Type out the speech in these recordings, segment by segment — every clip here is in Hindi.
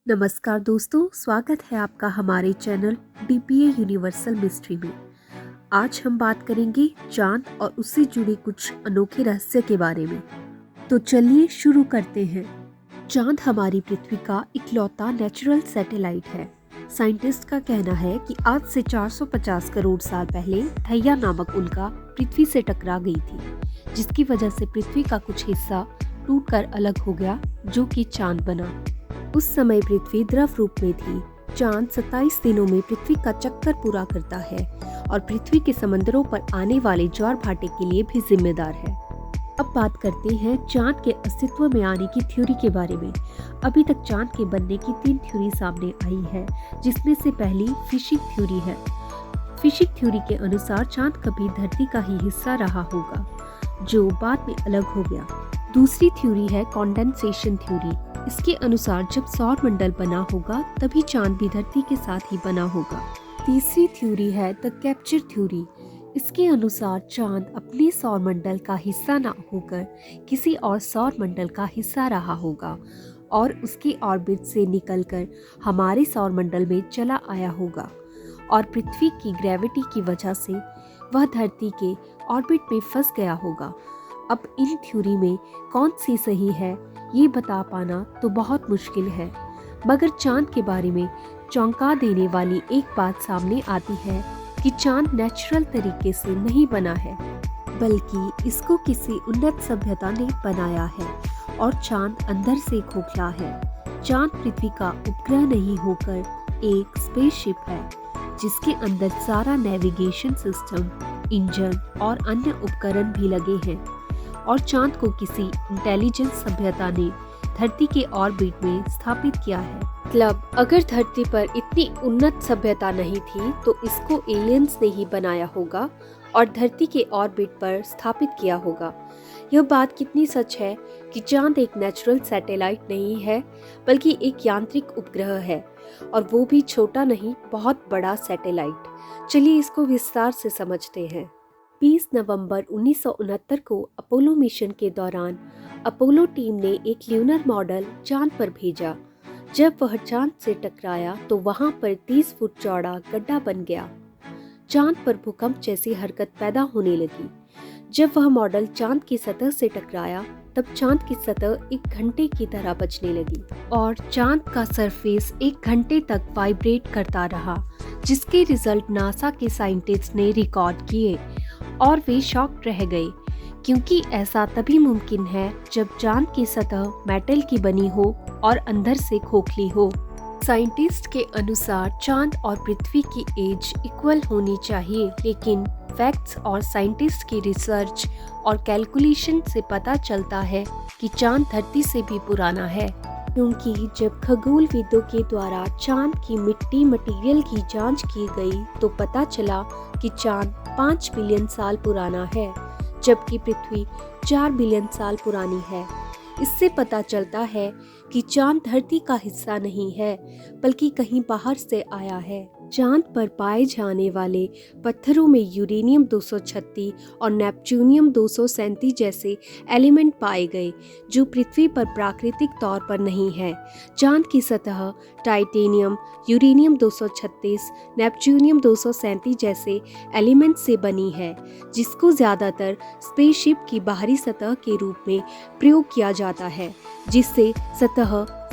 नमस्कार दोस्तों, स्वागत है आपका हमारे चैनल डीपीए यूनिवर्सल मिस्ट्री में। आज हम बात करेंगे चांद और उससे जुड़े कुछ अनोखे रहस्य के बारे में। तो चलिए शुरू करते हैं। चांद हमारी पृथ्वी का इकलौता नेचुरल सैटेलाइट है। साइंटिस्ट का कहना है कि आज से 450 करोड़ साल पहले थैया नामक उल्का पृथ्वी से टकरा गई थी, जिसकी वजह से पृथ्वी का कुछ हिस्सा टूटकर अलग हो गया, जो कि चांद बना। उस समय पृथ्वी द्रव रूप में थी। चांद 27 दिनों में पृथ्वी का चक्कर पूरा करता है और पृथ्वी के समंदरों पर आने वाले ज्वार भाटे के लिए भी जिम्मेदार है। अब बात करते हैं चांद के अस्तित्व में आने की थ्योरी के बारे में। अभी तक चांद के बनने की 3 थ्योरी सामने आई है, जिसमें से पहली फिशिंग थ्योरी है। फिशिंग थ्योरी के अनुसार चांद कभी धरती का ही हिस्सा रहा होगा, जो बाद में अलग हो गया। दूसरी थ्योरी है कंडेंसेशन थ्योरी। इसके अनुसार जब सौर मंडल बना होगा तभी चांद भी धरती के साथ ही बना होगा। तीसरी थ्योरी है द कैप्चर थ्योरी। इसके अनुसार चांद अपने सौर मंडल का हिस्सा न होकर किसी और सौर मंडल का हिस्सा रहा होगा और उसके ऑर्बिट से निकलकर हमारे सौर मंडल में चला आया होगा और पृथ्वी की ग्रेविटी की वजह से वह धरती के ऑर्बिट में फंस गया होगा। अब इन थ्योरी में कौन सी सही है, ये बता पाना तो बहुत मुश्किल है, मगर चांद के बारे में चौंका देने वाली एक बात सामने आती है कि चांद नेचुरल तरीके से नहीं बना है, बल्कि इसको किसी उन्नत सभ्यता ने बनाया है और चांद अंदर से खोखला है। चांद पृथ्वी का उपग्रह नहीं होकर एक स्पेसशिप है, जिसके अंदर सारा नेविगेशन सिस्टम, इंजन और अन्य उपकरण भी लगे हैं और चांद को किसी इंटेलिजेंट सभ्यता ने धरती के ऑर्बिट में स्थापित किया है। मतलब अगर धरती पर इतनी उन्नत सभ्यता नहीं थी तो इसको एलियंस ने ही बनाया होगा और धरती के ऑर्बिट पर स्थापित किया होगा। यह बात कितनी सच है कि चांद एक नेचुरल सैटेलाइट नहीं है, बल्कि एक यांत्रिक उपग्रह है, और वो भी छोटा नहीं, बहुत बड़ा सैटेलाइट। चलिए इसको विस्तार से समझते हैं। 20 नवंबर 1969 को अपोलो मिशन के दौरान अपोलो टीम ने एक ल्यूनर मॉडल चांद पर भेजा। जब वह चांद से टकराया तो वहां पर 30 फुट चौड़ा गड्ढा बन गया। चांद पर भूकंप जैसी हरकत पैदा होने लगी। जब वह मॉडल चांद की सतह से टकराया तब चांद की सतह 1 घंटे की तरह बचने लगी और चांद का सरफेस 1 घंटे तक वाइब्रेट करता रहा, जिसके रिजल्ट नासा के साइंटिस्ट ने रिकॉर्ड किए और वे शॉक्ड रह गए, क्योंकि ऐसा तभी मुमकिन है जब चांद की सतह मेटल की बनी हो और अंदर से खोखली हो। साइंटिस्ट के अनुसार चांद और पृथ्वी की एज इक्वल होनी चाहिए, लेकिन फैक्ट्स और साइंटिस्ट की रिसर्च और कैलकुलेशन से पता चलता है कि चांद धरती से भी पुराना है, क्योंकि जब खगोलविदों के द्वारा चांद की मिट्टी मटेरियल की जांच की गई तो पता चला कि चांद 5 बिलियन साल पुराना है, जबकि पृथ्वी 4 बिलियन साल पुरानी है। इससे पता चलता है कि चांद धरती का हिस्सा नहीं है, बल्कि कहीं बाहर से आया है। चांद पर पाए जाने वाले पत्थरों में यूरेनियम 236 और नेपच्यूनियम 237 जैसे एलिमेंट पाए गए, जो पृथ्वी पर प्राकृतिक तौर पर नहीं है। चांद की सतह टाइटेनियम, यूरेनियम 236, नेपच्यूनियम 237 जैसे एलिमेंट से बनी है, जिसको ज़्यादातर स्पेसशिप की बाहरी सतह के रूप में प्रयोग किया जाता है, जिससे सतह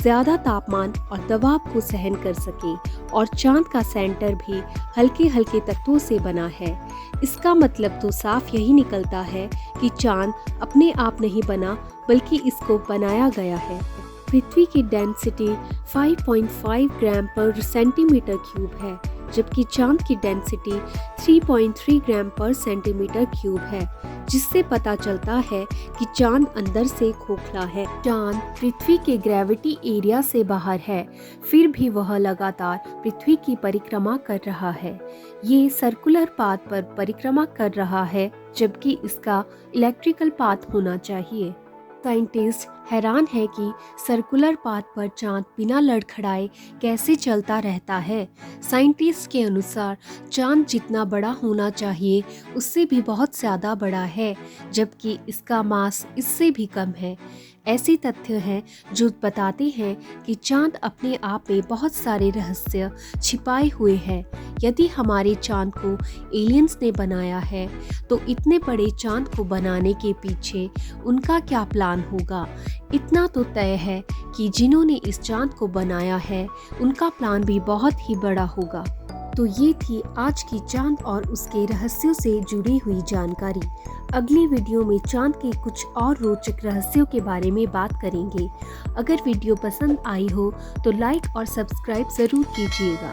ज़्यादा तापमान और दबाव को सहन कर सके, और चांद का सेंटर भी हल्के हल्के तत्वों से बना है। इसका मतलब तो साफ यही निकलता है कि चांद अपने आप नहीं बना, बल्कि इसको बनाया गया है। पृथ्वी की डेंसिटी 5.5 ग्राम पर सेंटीमीटर क्यूब है, जबकि चांद की डेंसिटी 3.3 ग्राम पर सेंटीमीटर क्यूब है, जिससे पता चलता है कि चांद अंदर से खोखला है। चांद पृथ्वी के ग्रेविटी एरिया से बाहर है, फिर भी वह लगातार पृथ्वी की परिक्रमा कर रहा है। ये सर्कुलर पाथ पर परिक्रमा कर रहा है, जबकि इसका इलेक्ट्रिकल पाथ होना चाहिए। साइंटिस्ट हैरान है कि सर्कुलर पाथ पर चांद बिना लड़खड़ाए कैसे चलता रहता है। साइंटिस्ट के अनुसार चांद जितना बड़ा होना चाहिए उससे भी बहुत ज़्यादा बड़ा है, जबकि इसका मास इससे भी कम है। ऐसे तथ्य हैं जो बताते हैं कि चांद अपने आप में बहुत सारे रहस्य छिपाए हुए हैं। यदि हमारे चांद को एलियंस ने बनाया है तो इतने बड़े चांद को बनाने के पीछे उनका क्या प्लान होगा। इतना तो तय है कि जिन्होंने इस चांद को बनाया है उनका प्लान भी बहुत ही बड़ा होगा। तो ये थी आज की चांद और उसके रहस्यों से जुड़ी हुई जानकारी। अगली वीडियो में चांद के कुछ और रोचक रहस्यों के बारे में बात करेंगे। अगर वीडियो पसंद आई हो तो लाइक और सब्सक्राइब ज़रूर कीजिएगा।